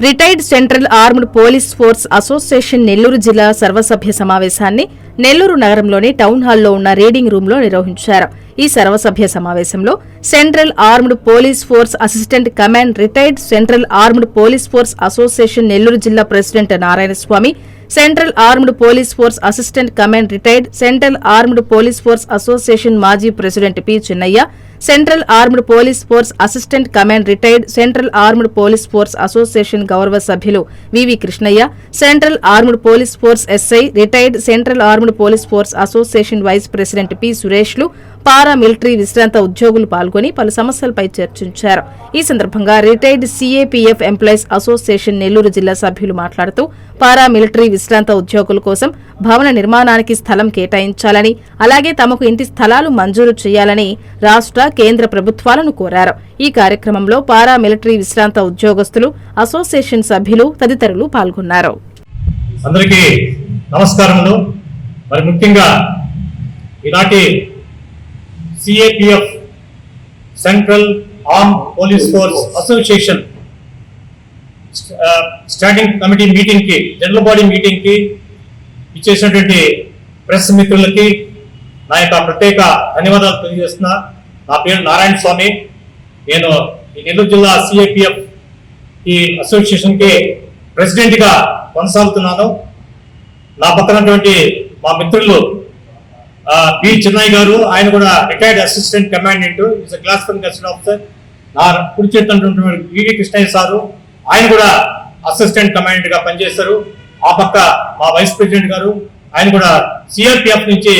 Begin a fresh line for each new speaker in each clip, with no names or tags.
Retired central armed police force association Nellore జిల్లా సర్వసభ్య సమావేశాన్ని నెల్లూరు నగరంలోని టౌన్ హాల్లో ఉన్న రీడింగ్ రూమ్ లో నిర్వహించారు. ఈ సర్వసభ్య సమావేశంలో central armed police force assistant command retired central armed police force association Nellore జిల్లా ప్రెసిడెంట్ నారాయణస్వామి, సెంట్రల్ armed police force assistant command retired central armed police force అసోసియేషన్ మాజీ president P Chinnaiah, central armed police force assistant command retired central armed police force association గౌరవ సభ్యులు V V Krishnaiah, central armed police force SI retired central armed police force association vice president P సురేష్లు, paramilitary విశ్రాంత ఉద్యోగులు పాల్గొని పలు సమస్యలపై చర్చించారు. ఈ సందర్భంగా రిటైర్డ్ సిఏపీఎఫ్ ఎంప్లాయీస్ అసోసియేషన్ నెల్లూరు జిల్లా సభ్యులు మాట్లాడుతూ పారా మిలిటరీ విశ్రాంత ఉద్యోగుల కోసం భవన నిర్మాణానికి స్థలం కేటాయించాలని, అలాగే తమకు ఇంటి స్థలాలు మంజూరు చేయాలని రాష్ట్ర, కేంద్ర ప్రభుత్వాలను కోరారు. ఈ కార్యక్రమంలో పారా మిలిటరీ విశ్రాంత ఉద్యోగస్తులు, అసోసియేషన్ సభ్యులు తదితరులు పాల్గొన్నారు.
అందరికీ నమస్కారములు. మరి ముఖ్యంగా ఈనాటి సిఏపీఎఫ్ central arm police force association standing committee meeting కి, జనరల్ బాడీ మీటింగ్ కి ఇచ్చేసినటువంటి ప్రెస్ మిత్రులకి నా యొక్క ప్రత్యేక ధన్యవాదాలు తెలియజేస్తున్నా. నా పేరు నారాయణ స్వామి. నేను ఈ నెల్లూరు జిల్లా సిఏపీఎఫ్ ఈ అసోసియేషన్ కి ప్రెసిడెంట్ గా కొనసాగుతున్నాను. నా పక్కనటువంటి మా మిత్రులు బి చిన్నయ్య గారు, ఆయన కూడా retired assistant commandant, class consult officer. నా కుడి చేతున్నటువంటి వివి కృష్ణయ్య సారు, ఆయన కూడా అసిస్టెంట్ కమాండెంట్ గా పనిచేస్తారు. ఆ పక్క మా వైస్ ప్రెసిడెంట్ గారు, ఆయన కూడా సిఆర్పిఎఫ్ నుంచి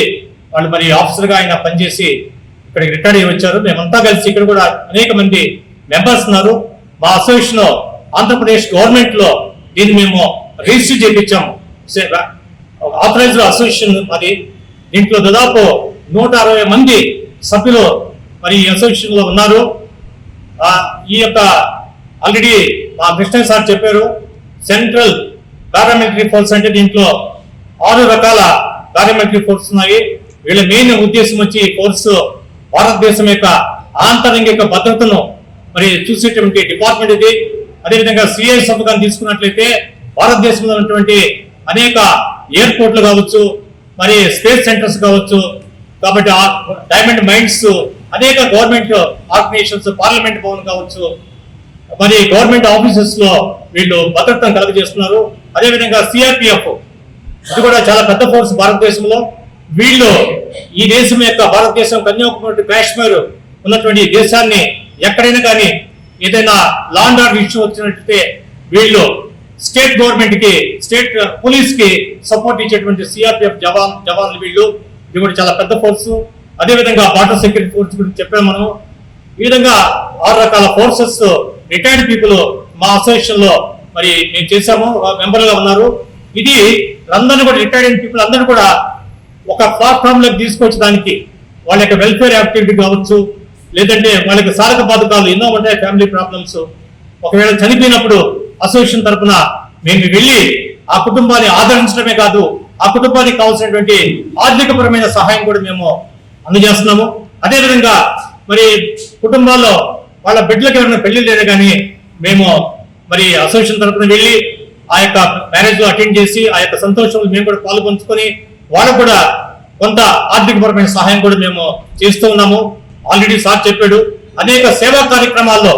వాళ్ళు మరి ఆఫీసర్ గా ఆయన పనిచేసి ఇక్కడికి రిటైర్ అయ్యి వచ్చారు. మేమంతా కలిసి ఇక్కడ కూడా అనేక మంది మెంబర్స్ ఉన్నారు. మా అసోసియేషన్ ఆంధ్రప్రదేశ్ గవర్నమెంట్ లో దీన్ని మేము రిజిస్టర్ చేయించాము. ఆథరైజ్డ్ అసోసియేషన్ అది. దీంట్లో దాదాపు 160 మంది సభ్యులు మరి ఈ అసోసియేషన్ లో ఉన్నారు. ఈ యొక్క ఆల్రెడీ మా కృష్ణ సార్ చెప్పారు, సెంట్రల్ పారామిలిటరీ ఫోర్స్ అంటే దీంట్లో 6 రకాల పారామిలిటరీ ఫోర్స్ ఉన్నాయి. వీళ్ళ మెయిన్ ఉద్దేశం వచ్చి ఫోర్స్ భారతదేశం యొక్క ఆంతరంగిక భద్రతను మరి చూసేటువంటి డిపార్ట్మెంట్ ఇది. అదేవిధంగా సిఐ సంతకాన్ని తీసుకున్నట్లయితే భారతదేశంలో ఉన్నటువంటి అనేక ఎయిర్పోర్ట్లు కావచ్చు, మరి స్పేస్ సెంటర్స్ కావచ్చు, కాబట్టి డైమండ్ మైన్స్, అనేక గవర్నమెంట్ ఆర్గనైజేషన్స్, పార్లమెంట్ భవన్ కావచ్చు, మరి గవర్నమెంట్ ఆఫీసెస్ లో వీళ్ళు భద్రతను కలుగజేస్తున్నారు. అదేవిధంగా సిఆర్పిఎఫ్, ఇది కూడా చాలా పెద్ద ఫోర్స్ భారతదేశంలో. వీళ్ళు ఈ దేశం యొక్క భారతదేశం, కన్యాకుమారి, కాశ్మీర్ ఉన్నటువంటి దేశాన్ని ఎక్కడైనా కానీ ఏదైనా లా అండ్ ఆర్డర్ ఇష్యూ వచ్చినట్లయితే వీళ్ళు స్టేట్ గవర్నమెంట్ కి, స్టేట్ పోలీస్ కి సపోర్ట్ ఇచ్చేటువంటి సిఆర్పిఎఫ్ జవాన్లు వీళ్ళు. ఇది కూడా చాలా పెద్ద ఫోర్స్. అదేవిధంగా బార్డర్ సెక్యూరిటీ ఫోర్స్ గురించి చెప్పాము మనం. ఈ విధంగా 6 రకాల ఫోర్సెస్ రిటైర్డ్ పీపుల్ మా అసోసియేషన్ లో మరి మేము చేశాము, మెంబర్గా ఉన్నారు. ఇది అందరినీ కూడా, రిటైర్డ్ పీపుల్ అందరూ కూడా ఒక ప్లాట్ఫామ్ లోకి తీసుకొచ్చడానికి వాళ్ళ యొక్క వెల్ఫేర్ యాక్టివిటీ కావచ్చు, లేదంటే వాళ్ళకి సాధక బాధకాలు ఎన్నో ఉంటాయి, ఫ్యామిలీ ప్రాబ్లమ్స్. ఒకవేళ చనిపోయినప్పుడు అసోసియేషన్ తరఫున మేము వెళ్ళి ఆ కుటుంబాన్ని ఆదరించడమే కాదు, ఆ కుటుంబానికి కావాల్సినటువంటి ఆర్థికపరమైన సహాయం కూడా మేము అందజేస్తున్నాము. అదేవిధంగా మరి కుటుంబాల్లో వాళ్ళ బిడ్డలకు ఎవరైనా పెళ్లి లేదు కానీ మేము మరి అసోసియేషన్ తరఫున వెళ్ళి ఆ యొక్క మ్యారేజ్ లో అటెండ్ చేసి ఆ యొక్క సంతోషంలో మేము కూడా పాల్పంచుకొని వాళ్ళకు కూడా కొంత ఆర్థికపరమైన సహాయం కూడా మేము చేస్తూ ఉన్నాము. ఆల్రెడీ సార్ చెప్పాడు, అనేక సేవా కార్యక్రమాల్లో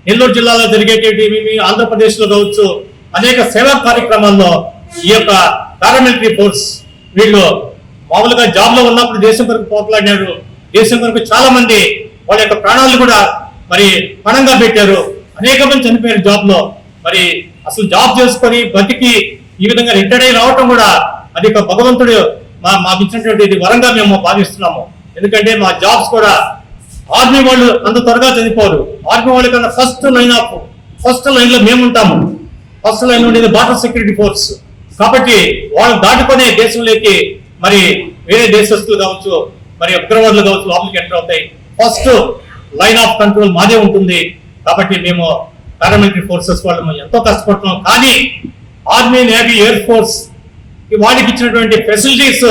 నెల్లూరు జిల్లాలో జరిగేటివి, ఆంధ్రప్రదేశ్ లో కావచ్చు, అనేక సేవా కార్యక్రమాల్లో ఈ యొక్క పారామిలిటరీ ఫోర్స్ వీళ్ళు మామూలుగా జాబ్ లో ఉన్నప్పుడు దేశం కొరకు పోట్లాడినారు. దేశం కొరకు చాలా మంది వాళ్ళ యొక్క ప్రాణాలు కూడా మరి పణంగా పెట్టారు. అనేక మంది చనిపోయారు జాబ్ లో. మరి అసలు జాబ్ చేసుకొని బతికి ఈ విధంగా రిటైర్ అయి రావటం కూడా అది ఒక భగవంతుడు మాకు ఇచ్చినటువంటి వరంగా మేము భావిస్తున్నాము. ఎందుకంటే మా జాబ్స్ కూడా ఆర్మీ వాళ్ళు అంత త్వరగా చనిపోరు. ఆర్మీ వాళ్ళ కన్నా ఫస్ట్ లైన్ లో మేము ఉంటాము. ఫస్ట్ లైన్ ఉండేది బార్డర్ సెక్యూరిటీ ఫోర్స్. కాబట్టి వాళ్ళు దాటుకునే దేశంలోకి మరి వేరే దేశస్తులు కావచ్చు, మరి ఉగ్రవాదులు కావచ్చు లోపలికి ఎంటర్ అవుతాయి. ఫస్ట్ లైన్ ఆఫ్ కంట్రోల్ మాదే ఉంటుంది. కాబట్టి మేము పారామిలిటరీ ఫోర్సెస్ వాళ్ళు ఎంతో కష్టపడుతున్నాం. కానీ ఆర్మీ, నేవీ, ఎయిర్ ఫోర్స్ వాళ్ళకి ఇచ్చినటువంటి ఫెసిలిటీస్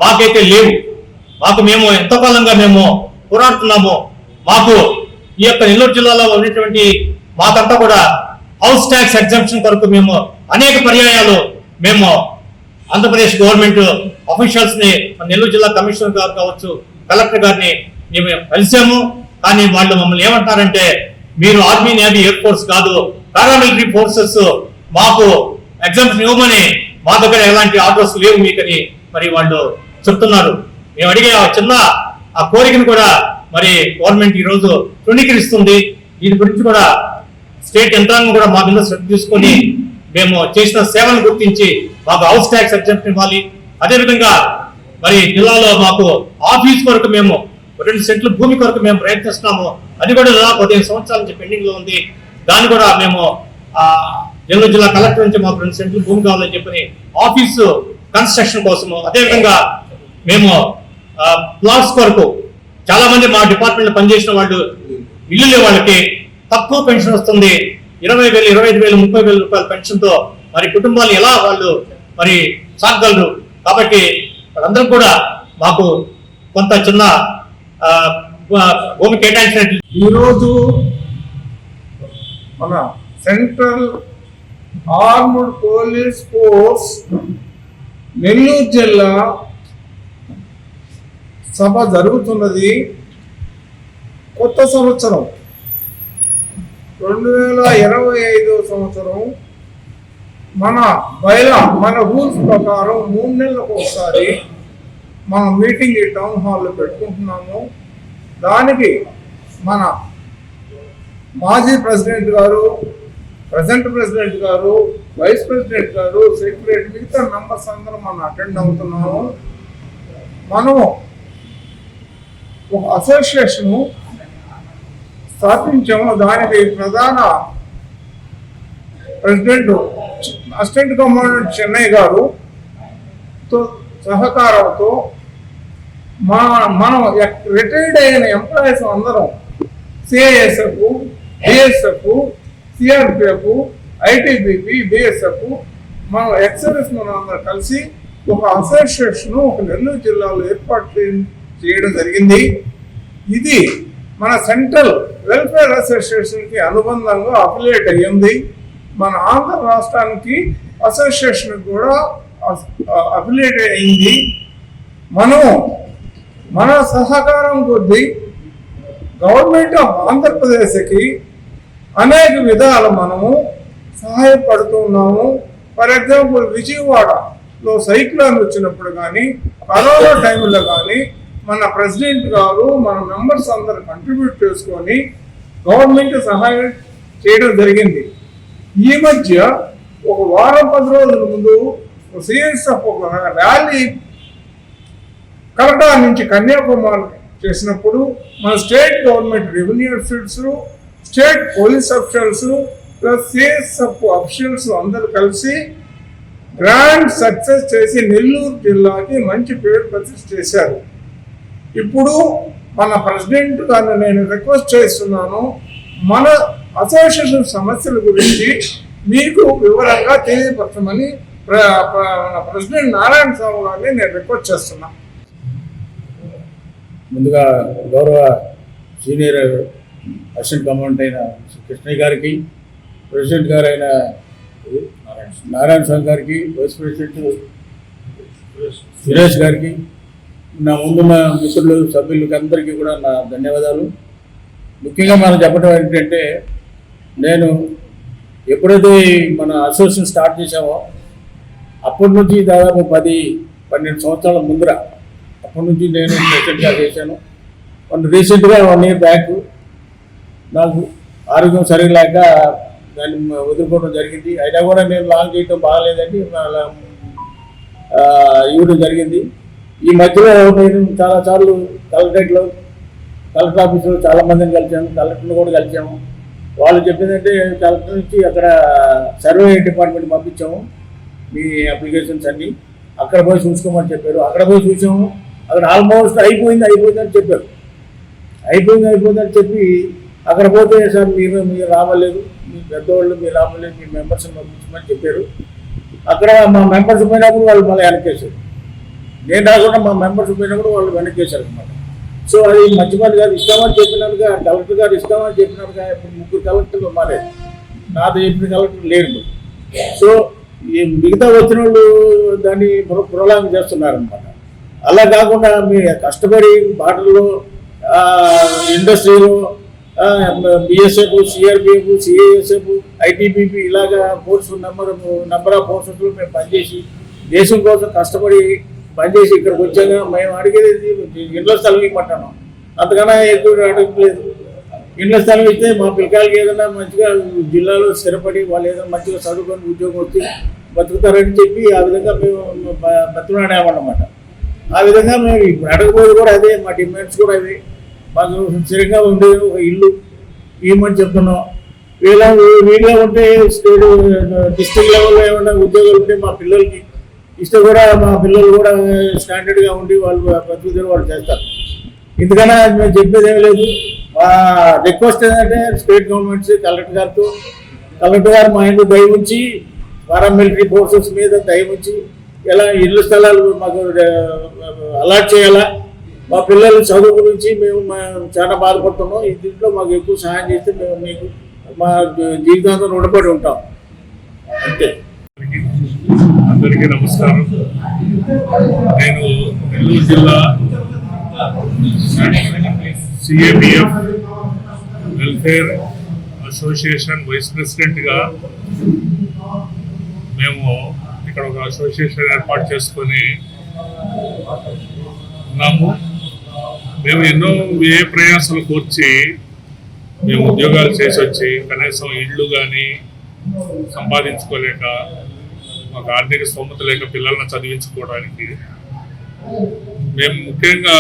మాకైతే లేవు. మేము ఎంతో కాలంగా మేము పోరాడుతున్నాము. మాకు ఈ యొక్క నెల్లూరు జిల్లాలో ఉన్నటువంటి మాకంతా కూడా హౌస్ ట్యాక్స్ ఎగ్జంప్షన్ కొరకు మేము అనేక పర్యాయాలు మేము ఆంధ్రప్రదేశ్ గవర్నమెంట్ అఫీషియల్స్ ని నెల్లూరు జిల్లా కమిషనర్ గారు కావచ్చు, కలెక్టర్ గారిని మేము కలిసాము. కానీ వాళ్ళు మమ్మల్ని ఏమంటారంటే, మీరు ఆర్మీ, నేవీ, ఎయిర్ ఫోర్స్ కాదు, పారామిలిటరీ ఫోర్సెస్, మాకు ఎగ్జామ్షన్ ఇవ్వమని, మా దగ్గర ఎలాంటి ఆర్డర్స్ లేవు మీకని మరి వాళ్ళు చెప్తున్నారు. మేము అడిగే చిన్న ఆ కోరికను కూడా మరి గవర్నమెంట్ ఈ రోజు తృణీకరిస్తుంది. దీని గురించి కూడా స్టేట్ యంత్రాంగం కూడా మా మీద శ్రద్ధ తీసుకొని మేము చేసిన సేవలను గుర్తించి మాకు హౌస్ ట్యాక్స్ ఎగ్జంప్షన్ ఇవ్వాలి. అదేవిధంగా మరి జిల్లాలో మాకు ఆఫీస్ వరకు మేము 2 సెంట్ల భూమి కొరకు మేము ప్రయత్నిస్తున్నాము. అది కూడా దాదాపు 15 సంవత్సరాల నుంచి పెండింగ్ లో ఉంది. దాన్ని కూడా మేము నెల్లూరు జిల్లా కలెక్టర్ నుంచి మాకు 2 సెంట్ల భూమి కావాలని చెప్పని ఆఫీసు కన్స్ట్రక్షన్ కోసము, అదేవిధంగా మేము ప్లాట్స్ కొరకు చాలా మంది మా డిపార్ట్మెంట్ లో పనిచేసిన వాళ్ళు ఇల్లు వాళ్ళకి తక్కువ పెన్షన్ వస్తుంది. 20,000, 25,000, 30,000 రూపాయల పెన్షన్ తో మరి కుటుంబాలు ఎలా వాళ్ళు మరి సాగగలరు. కాబట్టి వాళ్ళందరూ కూడా మాకు కొంత చిన్న భూమి కేటాయించినట్లు.
ఈరోజు మన central armed police force Nellore జిల్లా సభ జరుగుతున్నది. కొత్త సంవత్సరం 2025 సంవత్సరం మన రూల్స్ ప్రకారం 3 నెలలకు ఒకసారి మనం మీటింగ్ ఈ టౌన్ హాల్లో పెట్టుకుంటున్నాము. దానికి మన మాజీ ప్రెసిడెంట్ గారు, ప్రజెంట్ ప్రెసిడెంట్ గారు, వైస్ ప్రెసిడెంట్ గారు, సెక్రటరీ, మిగతా మెంబర్స్ అందరం మనం అటెండ్ అవుతున్నాము. మనము ఒక అసోసియేషన్ స్థాపించాము. దానికి ప్రధాన ప్రెసిడెంట్ అసిస్టెంట్ కమాండెంట్ చెన్నై గారు సహకారంతో మనం రిటైర్డ్ అయిన ఎంప్లాయీస్ అందరం CISF, BSF, CRPF, ITBP, BSF, మనం ఎక్సర్వీస్ మనం అందరం కలిసి ఒక అసోసియేషన్ ఒక నెల్లూరు జిల్లాలో ఏర్పాటు చేయడం జరిగింది. ఇది మన సెంట్రల్ వెల్ఫేర్ అసోసియేషన్కి అనుబంధంగా అఫిలియేట్ అయ్యింది. మన ఆంధ్ర రాష్ట్రానికి అసోసియేషన్ కూడా అఫిలియేట్ అయింది. మనము మన సహకారం కొద్దీ గవర్నమెంట్ ఆఫ్ ఆంధ్రప్రదేశ్కి అనేక విధాలు మనము సహాయపడుతున్నాము. ఫర్ ఎగ్జాంపుల్ విజయవాడలో సైక్లోన్ వచ్చినప్పుడు కానీ, కరోనా టైంలో కానీ మన ప్రెసిడెంట్ గారు మన మెంబర్స్ అందరు కంట్రిబ్యూట్ చేసుకొని గవర్నమెంట్ సహాయం చేయడం జరిగింది. ఈ మధ్య ఒక వారం 10 రోజుల ముందు సిఎస్ఎఫ్ ఒక ర్యాలీ కలకత్తా నుంచి కన్యాకుమారి చేసినప్పుడు మన state government revenue officials, state police officials plus CSF officials అందరూ కలిసి గ్రాండ్ సక్సెస్ చేసి నెల్లూరు జిల్లాకి మంచి పేరు ప్రతిష్ఠ చేశారు. ఇప్పుడు మన ప్రెసిడెంట్ గారిని నేను రిక్వెస్ట్ చేస్తున్నాను, మన అసోసియేషన్ సమస్యల గురించి మీకు వివరంగా తెలియపరచమని ప్రెసిడెంట్ నారాయణ స్వామి గారిని నేను రిక్వెస్ట్ చేస్తున్నా.
ముందుగా గౌరవ సీనియర్ అసిస్టెంట్ కమాండెంట్ అయిన కృష్ణయ్య గారికి, ప్రెసిడెంట్ గారు అయిన నారాయణ స్వామి గారికి, వైస్ ప్రెసిడెంట్ సురేష్ గారికి, నా ముందున్న మిత్రులు సభ్యులకి అందరికీ కూడా నా ధన్యవాదాలు. ముఖ్యంగా మనం చెప్పడం ఏంటంటే, నేను ఎప్పుడైతే మన అసోసియేషన్ స్టార్ట్ చేసామో అప్పటి నుంచి దాదాపు 10-12 సంవత్సరాల ముందర అప్పటి నుంచి నేను ప్రెసిడెంట్గా చేశాను. రీసెంట్గా 1 year బ్యాక్ నాకు ఆరోగ్యం సరిలేక దాన్ని వదులుకోవడం జరిగింది. అయినా కూడా నేను లాంగ్ చేయడం బాగాలేదని ఇవ్వడం జరిగింది. ఈ మధ్యలో నేను చాలాసార్లు కలెక్టర్ ఆఫీసులో చాలామందిని కలిసాము, కలెక్టర్ని కూడా కలిసాము. వాళ్ళు చెప్పిందంటే కలెక్టర్ నుంచి అక్కడ సర్వే డిపార్ట్మెంట్ పంపించాము మీ అప్లికేషన్స్ అన్నీ, అక్కడ పోయి చూసుకోమని చెప్పారు. అక్కడ పోయి చూసాము, అక్కడ ఆల్మోస్ట్ అయిపోయిందని చెప్పారు. అయిపోయిందని చెప్పి అక్కడ పోతే సార్ మీరు రావలేదు, మీ పెద్దవాళ్ళు మీరు రావలేదు, మీ మెంబర్స్ని పంపించమని చెప్పారు. అక్కడ మా మెంబర్స్ పోయినప్పుడు వాళ్ళు మళ్ళీ వెనక్కేశారు. నేను రాకుండా మా మెంబర్స్ పోయినప్పుడు వాళ్ళు వెనక్కేశారు అనమాట. సో అది మంచి పని కాదు. ఇస్తామని చెప్పినట్టుగా కలెక్టర్ గారు ఇస్తామని చెప్పినట్టుగా ఇప్పుడు 3 కలెక్టర్లు మారారు. నాతో చెప్పిన కలెక్టర్ లేరు. సో ఈ మిగతా వచ్చిన వాళ్ళు దాన్ని ప్రొలాంగ్ చేస్తున్నారనమాట. అలా కాకుండా మీరు కష్టపడి బాటల్లో ఇండస్ట్రీలో బిఎస్ఎఫ్, సిఆర్పిఎఫ్, సిఐఎస్ఎఫ్, ఐటీబీపీ ఇలాగా నెంబర్ ఆఫ్ ఫోర్సెస్లో మేము పనిచేసి దేశం కోసం కష్టపడి పనిచేసి ఇక్కడికి వచ్చాక మేము అడిగేది ఇండ్ల స్థలం ఇవ్వమంటున్నాం. అంతకన్నా ఎక్కువ అడగలేదు. ఇండ్ల స్థలం ఇస్తే మా పిల్లకాయలకి ఏదైనా మంచిగా జిల్లాలో స్థిరపడి వాళ్ళు ఏదైనా మంచిగా చదువుకొని ఉద్యోగం వచ్చి బతుకుతారని చెప్పి ఆ విధంగా మేము బతుకులాడామన్నమాట. ఆ విధంగా మేము ఇప్పుడు అడగబోయేది కూడా అదే, మా డిమాండ్స్ కూడా అవి. మాకు స్థిరంగా ఉండే ఒక ఇల్లు ఇవ్వమని చెప్తున్నాం. వీళ్ళే ఉంటే స్టేట్ డిస్ట్రిక్ట్ లెవెల్లో ఏమన్నా ఉద్యోగాలు ఉంటే మా పిల్లలకి ఇస్తే కూడా మా పిల్లలు కూడా స్టాండర్డ్గా ఉండి వాళ్ళు బతుకుతారు, వాళ్ళు చేస్తారు. ఇందుకన్నా మేము చెప్పేది ఏమీ లేదు. మా రిక్వెస్ట్ ఏంటంటే స్టేట్ గవర్నమెంట్స్ కలెక్టర్ గారు మా ఇంట్లో దయ ఉంచి పారామిలిటరీ ఫోర్సెస్ మీద దయ ఉంచి ఎలా ఇళ్ళ స్థలాలు మాకు అలాట్ చేయాలా. మా పిల్లల చదువు గురించి మేము చాలా బాధపడుతున్నాం. దీంట్లో మాకు ఎక్కువ సహాయం చేస్తే మేము మీకు మా జీవితాంతం రుణపడి ఉంటాం. అంతే.
అందరికీ నమస్కారం. నేను నెల్లూరు జిల్లా సిఏబిఎఫ్ వెల్ఫేర్ అసోసియేషన్ వైస్ ప్రెసిడెంట్గా మేము ఇక్కడ ఒక అసోసియేషన్ ఏర్పాటు చేసుకొని ఉన్నాము. మేము ఎన్నో ప్రయాసాలు కూర్చి మేము ఉద్యోగాలు చేసి వచ్చి కనీసం ఇళ్ళు కానీ సంపాదించుకోలేక, మాకు ఆర్థిక స్తోమత లేక పిల్లలను చదివించుకోవడానికి మేము ముఖ్యంగా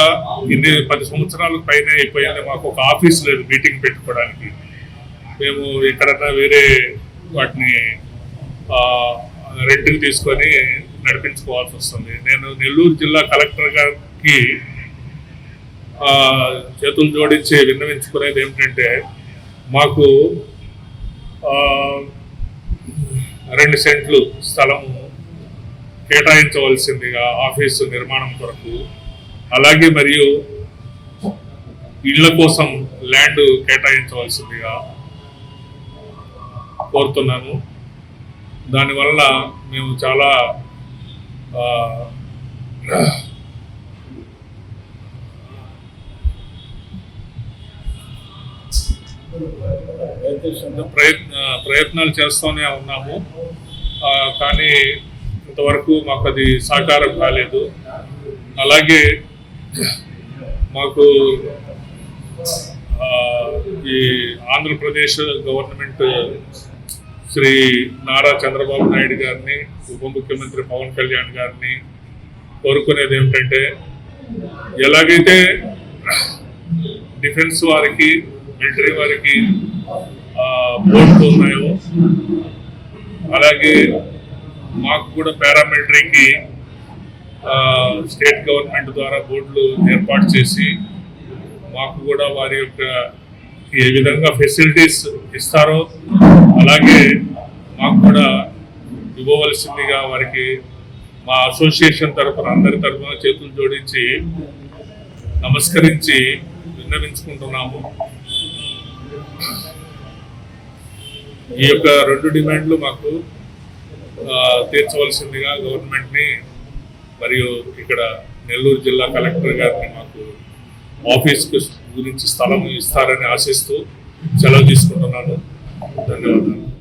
10 సంవత్సరాల పైన అయిపోయింది. మాకు ఒక ఆఫీస్ లేదు మీటింగ్ పెట్టుకోవడానికి. మేము ఎక్కడన్నా వేరే వాటిని రెంట్కి తీసుకొని నడిపించుకోవాల్సి వస్తుంది. నేను నెల్లూరు జిల్లా కలెక్టర్ గారికి చేతులు జోడించి విన్నవించుకునేది ఏమిటంటే, మాకు 2 సెంట్లు స్థలము కేటాయించవలసిందిగా ఆఫీసు నిర్మాణం కొరకు, అలాగే మరియు ఇళ్ల కోసం ల్యాండ్ కేటాయించవలసిందిగా కోరుతున్నాను. దానివల్ల మేము చాలా ప్రయత్నాలు చేస్తూనే ఉన్నాము. కానీ ఇంతవరకు మాకు అది సాకారం కాలేదు. అలాగే మాకు ఈ ఆంధ్రప్రదేశ్ గవర్నమెంట్ శ్రీ నారా చంద్రబాబు నాయుడు గారిని, ఉప ముఖ్యమంత్రి పవన్ కళ్యాణ్ గారిని కోరుకునేది ఏమిటంటే, ఎలాగైతే డిఫెన్స్ వారికి, మిలిటరీ వారికి బోర్డులు ఉన్నాయో, అలాగే మాకు కూడా పారామిలిటరీకి స్టేట్ గవర్నమెంట్ ద్వారా బోర్డులు ఏర్పాటు చేసి మాకు కూడా వారి యొక్క ఏ విధంగా ఫెసిలిటీస్ ఇస్తారో అలాగే మాకు కూడా ఇవ్వవలసిందిగా వారికి మా అసోసియేషన్ తరఫున, అందరి తరఫున చేతులు జోడించి నమస్కరించి విన్నవించుకుంటున్నాము. ఈ యొక్క 2 డిమాండ్లు మాకు తీర్చవలసిందిగా గవర్నమెంట్ని మరియు ఇక్కడ నెల్లూరు జిల్లా కలెక్టర్ గారిని మాకు ఆఫీస్కి గురించి స్థలం ఇస్తారని ఆశిస్తూ సెలవు తీసుకుంటున్నాను. ధన్యవాదాలు.